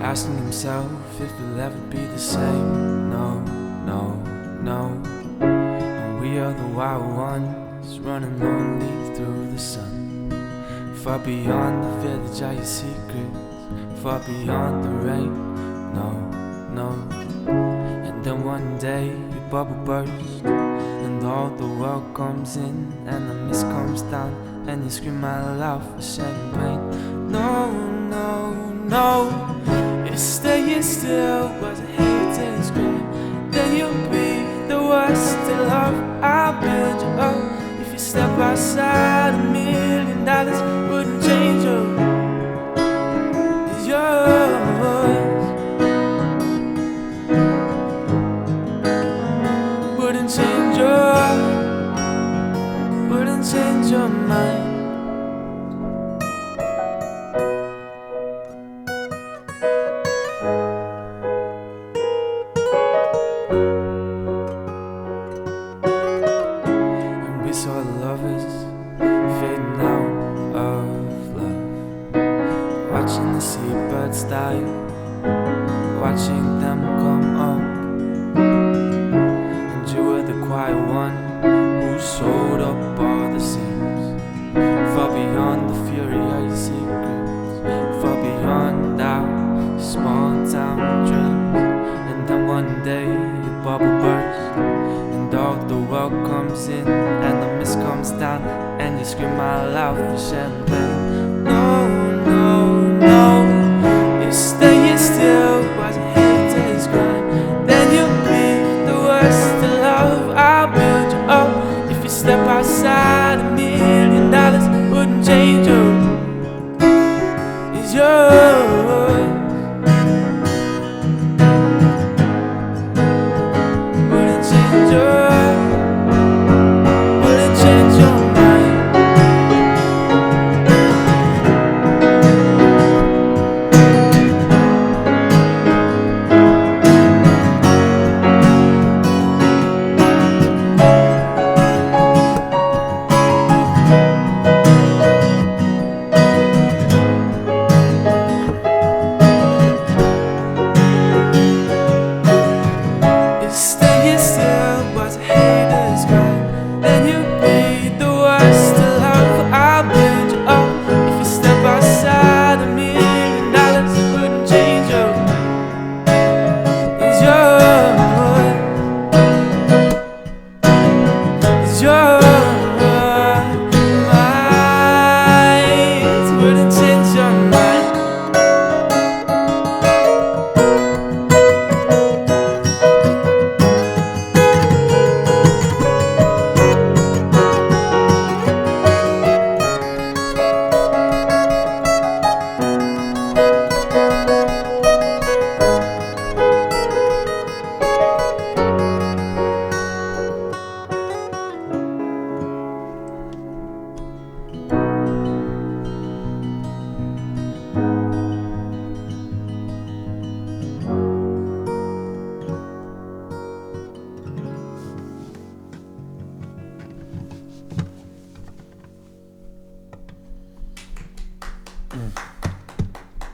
asking himself if he'll ever be the same. No, no, no. And we are the wild ones, running lonely through the sun, far beyond the village are your secrets, far beyond the rain. No, no. And then one day your bubble bursts, and all the world comes in, and the mist comes down, and you scream out loud for champagne. No, no, no. If staying still was a heritage crime, then you'll be the worst to love. I'll build you up. If you step outside, $1 million wouldn't change you. It's yours. Wouldn't change your mind. And we saw the lovers fading out of love, watching the seabirds die, watching them come up. And you were the quiet one who sewed up all the seams, far beyond the fury of your secrets, far beyond our small town dreams. And then one day your bubble bursts, and all the world comes in, and the mist comes down, and you scream out loud for champagne. No, no, no. If staying still was a heritage crime, then you'll be the worst to love. I'll build you up. If you step outside, $1 million wouldn't change you. It's yours. Wouldn't change your mind.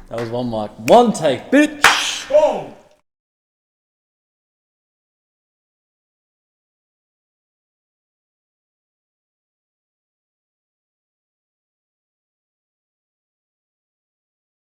That was one mic. One take, bitch! Boom!